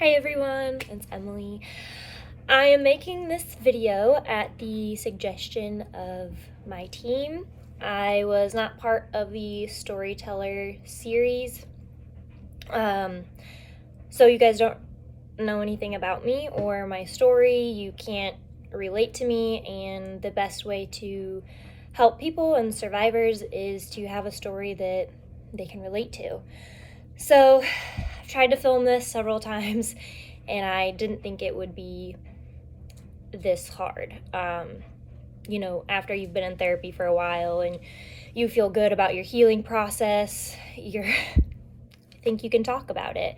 Hi everyone, it's Emily. I am making this video at the suggestion of my team. I was not part of the storyteller series, so you guys don't know anything about me or my story. You can't relate to me, and the best way to help people and survivors is to have a story that they can relate to. So I've tried to film this several times and I didn't think it would be this hard. After you've been in therapy for a while and you feel good about your healing process, I think you can talk about it.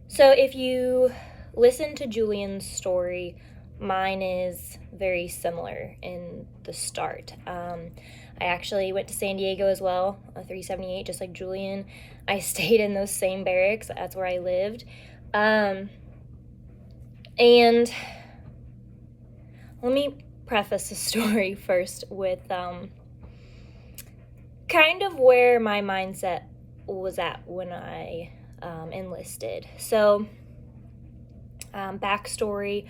So if you listen to Julian's story, mine is very similar in the start. I actually went to San Diego as well, 378, just like Julian. I stayed in those same barracks. That's where I lived. And let me preface the story first with kind of where my mindset was at when I enlisted. So, backstory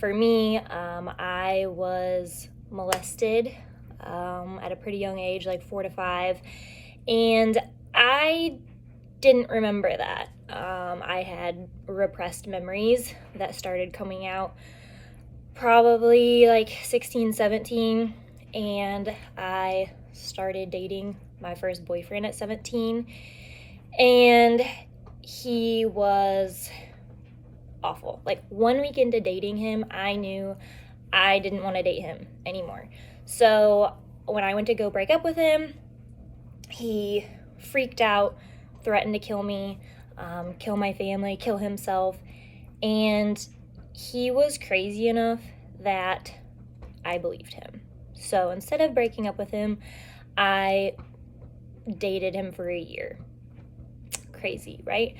for me, I was molested at a pretty young age, like 4 to 5, and I didn't remember that. I had repressed memories that started coming out probably like 16, 17, and I started dating my first boyfriend at 17, and he was awful. Like 1 week into dating him, I knew I didn't want to date him anymore. So when I went to go break up with him, he freaked out, threatened to kill me, kill my family, kill himself, and he was crazy enough that I believed him. So instead of breaking up with him, I dated him for a year. Crazy, right?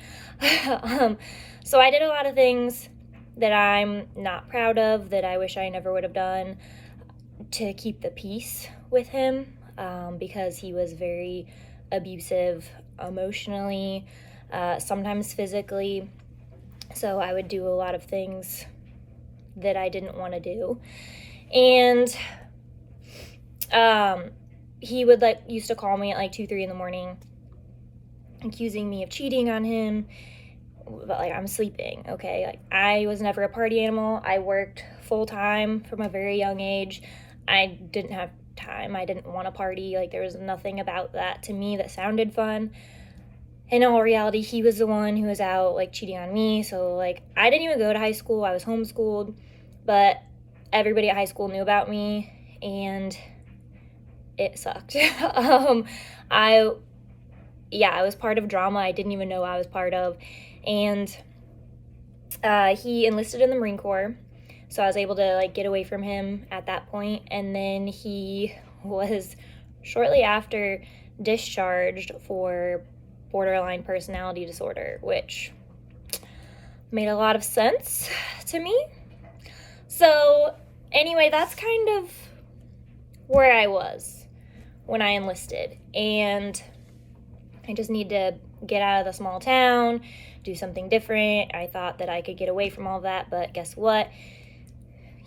So I did a lot of things that I'm not proud of, that I wish I never would have done to keep the peace with him, because he was very abusive emotionally, sometimes physically. So I would do a lot of things that I didn't want to do. And he would used to call me at like 2, 3 in the morning accusing me of cheating on him, but I'm sleeping, okay? I was never a party animal. I worked full-time from a very young age. I didn't have time. I didn't want to party. There was nothing about that to me that sounded fun. In all reality, he was the one who was out cheating on me. So I didn't even go to high school. I was homeschooled, but everybody at high school knew about me, and it sucked. I was part of drama I didn't even know I was part of. And he enlisted in the Marine Corps, so I was able to get away from him at that point. And then he was shortly after discharged for borderline personality disorder, which made a lot of sense to me. So anyway, that's kind of where I was when I enlisted, and I just need to get out of the small town, do something different. I thought that I could get away from all that, but guess what?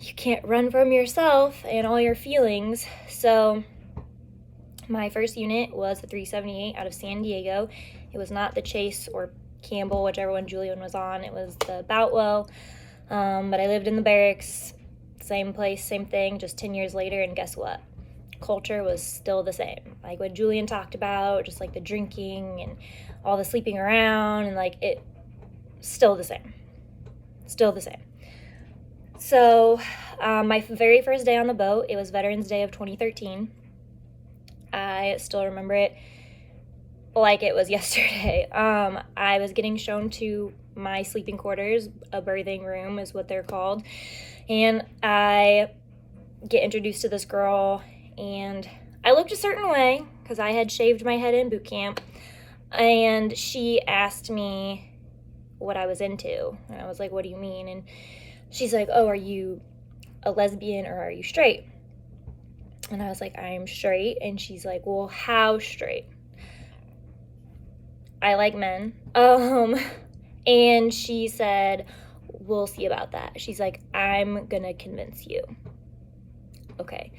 You can't run from yourself and all your feelings. So my first unit was the 378 out of San Diego. It was not the Chase or Campbell, whichever one Julian was on. It was the Boutwell. But I lived in the barracks, same place, same thing, just 10 years later, and guess what? Culture was still the same. What Julian talked about, just the drinking and all the sleeping around, and it still the same. So my very first day on the boat, it was Veterans Day of 2013. I still remember it like it was yesterday. I was getting shown to my sleeping quarters. A birthing room is what they're called, and I get introduced to this girl, and I looked a certain way because I had shaved my head in boot camp, and she asked me what I was into, and I was like, what do you mean? And she's like, oh, are you a lesbian or are you straight? And I was like, I am straight. And she's like, well, how straight? I like men. And she said, we'll see about that. She's like, I'm gonna convince you. Okay.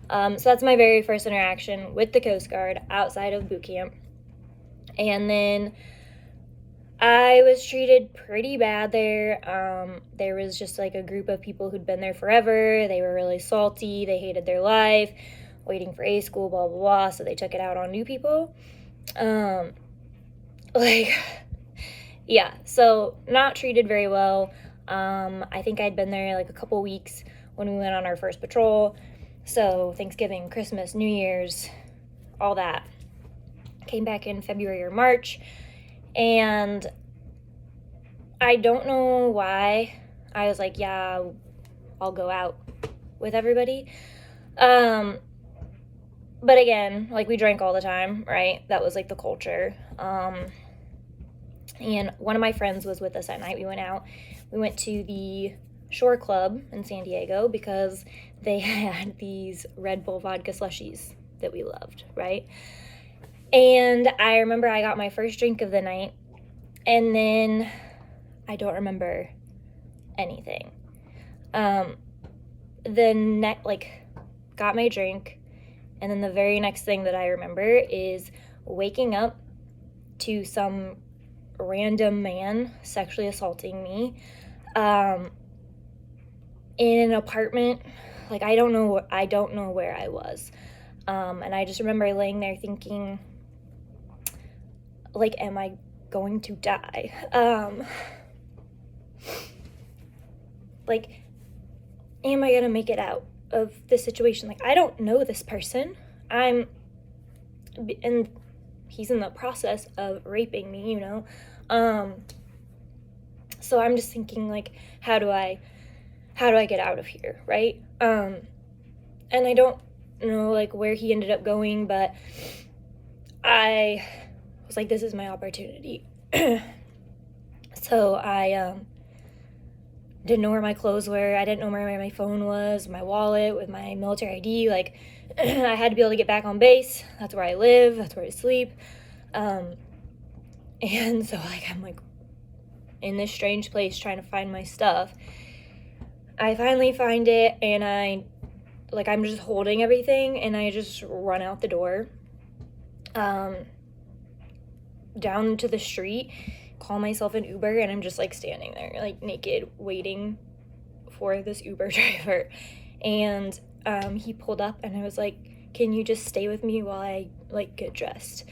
So that's my very first interaction with the Coast Guard outside of boot camp. And then I was treated pretty bad there. There was just like a group of people who'd been there forever. They were really salty. They hated their life, waiting for A school, blah, blah, blah. So they took it out on new people. Yeah, so not treated very well. I think I'd been there like a couple weeks when we went on our first patrol. So Thanksgiving, Christmas, New Year's, all that. Came back in February or March, and I don't know why. I was like, yeah, I'll go out with everybody. But again, like, we drank all the time, right? That was like the culture. And one of my friends was with us that night. We went out. We went to the Shore Club in San Diego because they had these Red Bull vodka slushies that we loved, right? And I remember I got my first drink of the night, and then I don't remember anything. Got my drink, and then the very next thing that I remember is waking up to some random man sexually assaulting me in an apartment. Like, I don't know where I was. And I just remember laying there thinking, like, am I going to die? Like, am I gonna make it out of this situation? Like, I don't know this person. And he's in the process of raping me, you know? So I'm just thinking, like, how do I get out of here, right? And I don't know, like, where he ended up going, but I was like, this is my opportunity. So I didn't know where my clothes were. I didn't know where my phone was, my wallet with my military ID. Like, I had to be able to get back on base. That's where I live. That's where I sleep. And so, like, I'm, like, in this strange place trying to find my stuff. I finally find it, and I'm just holding everything, and I just run out the door, down to the street, call myself an Uber, and I'm just, like, standing there, like, naked, waiting for this Uber driver. And he pulled up, and I was like, can you just stay with me while I, like, get dressed?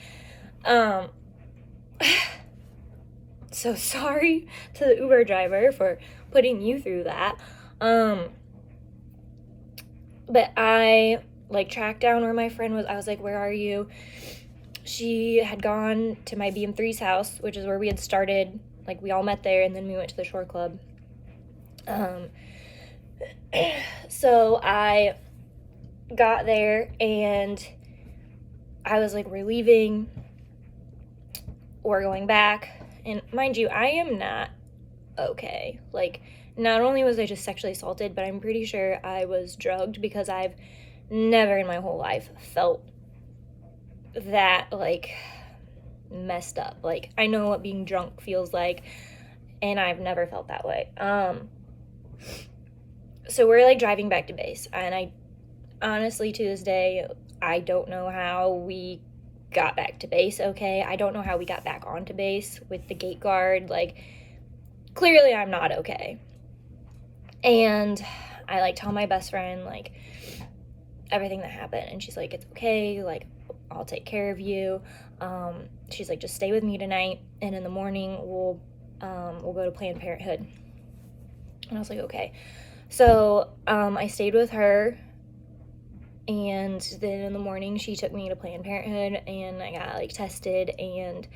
So sorry to the Uber driver for putting you through that. But I, like, tracked down where my friend was. I was like, where are you? She had gone to my BM3's house, which is where we had started. Like, we all met there, and then we went to the Shore Club. So I got there, and I was like, we're leaving, we're going back. And mind you, I am not okay. Like, not only was I just sexually assaulted, but I'm pretty sure I was drugged, because I've never in my whole life felt that, like, messed up. Like, I know what being drunk feels like, and I've never felt that way. So we're, like, driving back to base, and I honestly, to this day, I don't know how we got back to base okay. I don't know how we got back onto base with the gate guard. Like, clearly I'm not okay. And I, like, tell my best friend, like, everything that happened, and she's like, it's okay, like, I'll take care of you. She's like, just stay with me tonight, and in the morning we'll go to Planned Parenthood. And I was like, okay. So I stayed with her, and then in the morning she took me to Planned Parenthood, and I got, like, tested and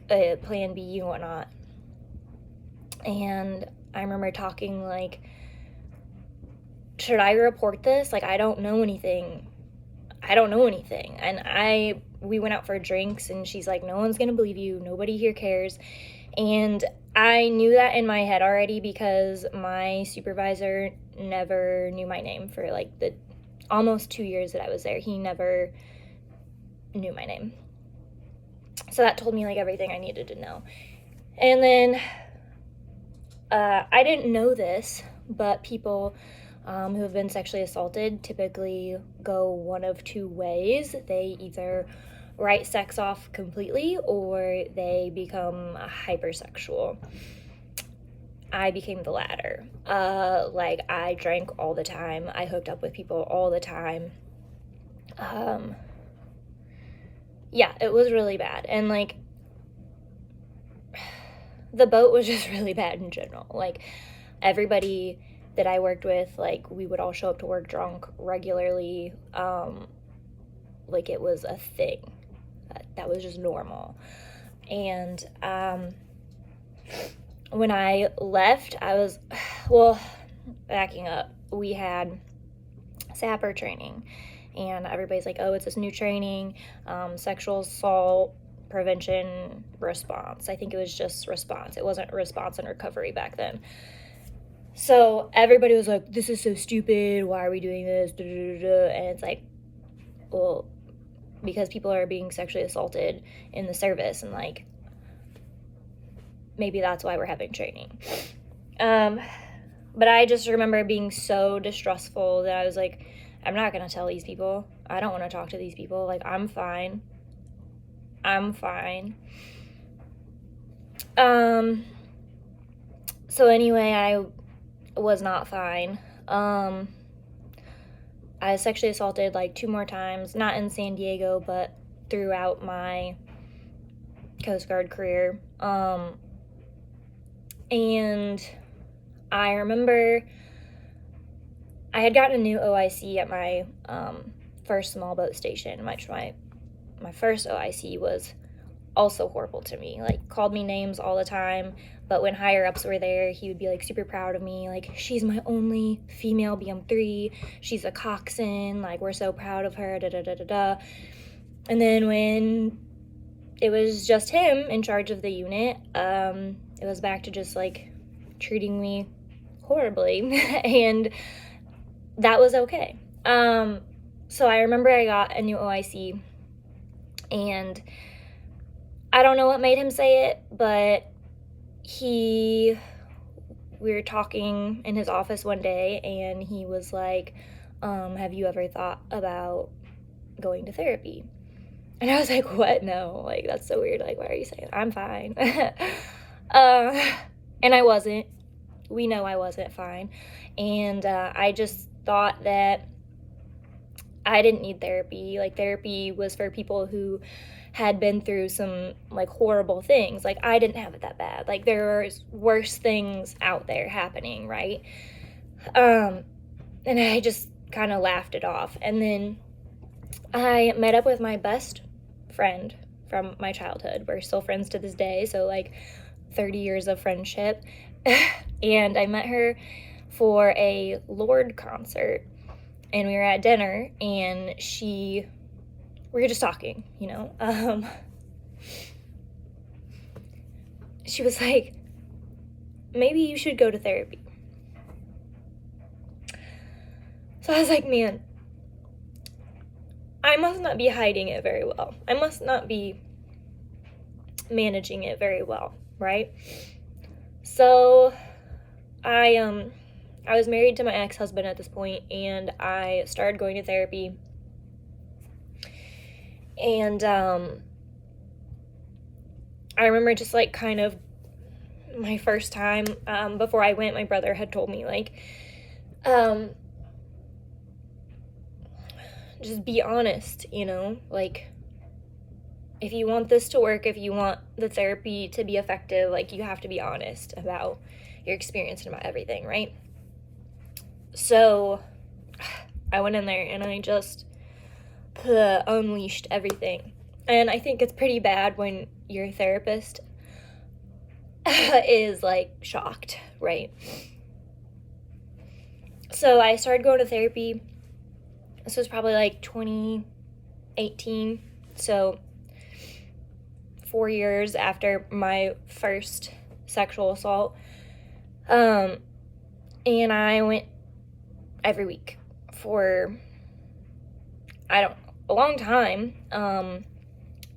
a Plan B and whatnot. And I remember talking, like, should I report this? Like, I don't know anything. And we went out for drinks, and she's like, no one's gonna believe you. Nobody here cares. And I knew that in my head already, because my supervisor never knew my name for, like, the almost 2 years that I was there. He never knew my name. So that told me like everything I needed to know. And then I didn't know this, but people who have been sexually assaulted typically go one of two ways. They either write sex off completely or they become hypersexual. I became the latter. Like, I drank all the time. I hooked up with people all the time. Yeah, it was really bad. And, like, the boat was just really bad in general. Like, everybody that I worked with, like, we would all show up to work drunk regularly. Like, it was a thing. That was just normal. And, when I left, I was, well, backing up, we had Sapper Training, and everybody's like, oh, it's this new training, sexual assault prevention response. I think it was just response. It wasn't response and recovery back then. So everybody was like, this is so stupid. Why are we doing this? And it's like, well, because people are being sexually assaulted in the service, and like, maybe that's why we're having training. But I just remember being so distrustful that I was like, I'm not going to tell these people. I don't want to talk to these people. Like, I'm fine. So anyway, I was not fine. I was sexually assaulted like 2 more times, not in San Diego, but throughout my Coast Guard career. And I remember I had gotten a new OIC at my first small boat station. My first OIC was also horrible to me, like called me names all the time. But when higher ups were there, he would be like super proud of me, like, she's my only female BM3, she's a coxswain, like, we're so proud of her, da da da da da. And then when it was just him in charge of the unit, it was back to just like treating me horribly. And that was okay. So I remember I got a new OIC, and I don't know what made him say it, but we were talking in his office one day, and he was like, have you ever thought about going to therapy? And I was like, what? No, like, that's so weird. Like, why are you saying that? I'm fine. And I wasn't. We know I wasn't fine. And I just thought that I didn't need therapy. Like, therapy was for people who had been through some, like, horrible things. Like, I didn't have it that bad. Like, there are worse things out there happening, right? And I just kind of laughed it off. And then I met up with my best friend from my childhood. We're still friends to this day, so, like, 30 years of friendship. And I met her for a Lorde concert, and we were at dinner, and we were just talking, you know. She was like, maybe you should go to therapy. So I was like, man, I must not be hiding it very well. I must not be managing it very well, right? So I was married to my ex-husband at this point, and I started going to therapy. And I remember just, like, kind of my first time, before I went, my brother had told me, like, just be honest, you know? Like, if you want this to work, if you want the therapy to be effective, like, you have to be honest about your experience and about everything, right? So I went in there and I just unleashed everything. And I think it's pretty bad when your therapist is, like, shocked, right? So I started going to therapy. This was probably like 2018, so 4 years after my first sexual assault. And I went every week for, a long time.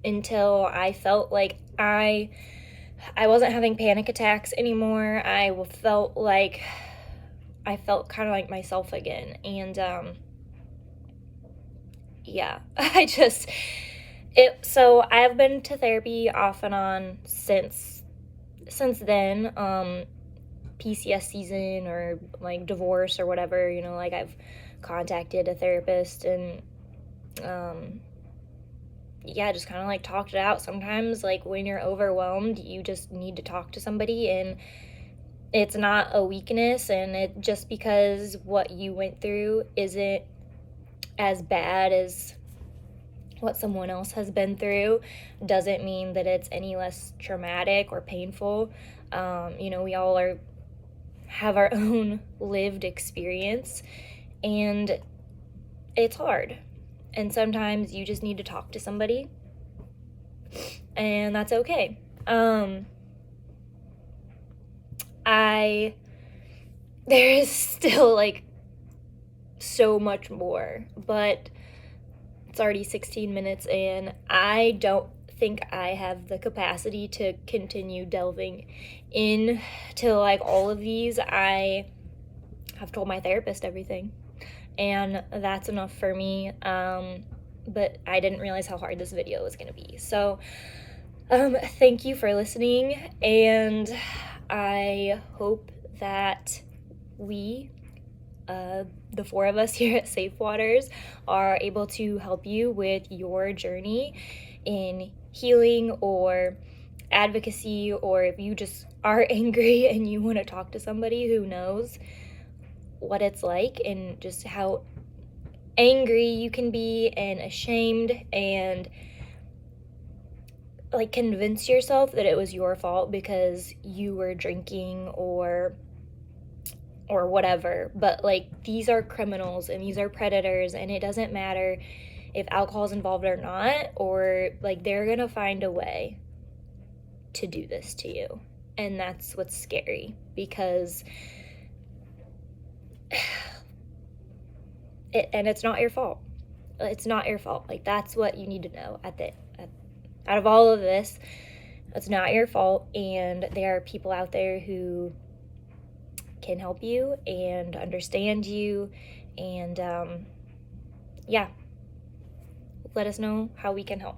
until I felt like I wasn't having panic attacks anymore. I felt kind of like myself again. And yeah, so I've been to therapy off and on since then, PCS season or like divorce or whatever, like I've contacted a therapist and yeah, just kind of like talked it out. Sometimes like when you're overwhelmed, you just need to talk to somebody, and it's not a weakness, and it just because what you went through isn't as bad as what someone else has been through doesn't mean that it's any less traumatic or painful. We all have our own lived experience, and it's hard. And sometimes you just need to talk to somebody, and that's okay. There is still like so much more, but it's already 16 minutes and I don't think I have the capacity to continue delving into like all of these. I have told my therapist everything, and that's enough for me. But I didn't realize how hard this video was going to be. So thank you for listening, and I hope that we, the four of us here at Safe Waters, are able to help you with your journey in healing or advocacy, or if you just are angry and you want to talk to somebody who knows what it's like and just how angry you can be and ashamed, and like convince yourself that it was your fault because you were drinking or whatever. But like, these are criminals and these are predators, and it doesn't matter if alcohol is involved or not, or like, they're gonna find a way to do this to you. And that's what's scary, because it's not your fault. It's not your fault. Like, that's what you need to know out of all of this. It's not your fault, and there are people out there who can help you and understand you, and yeah, let us know how we can help.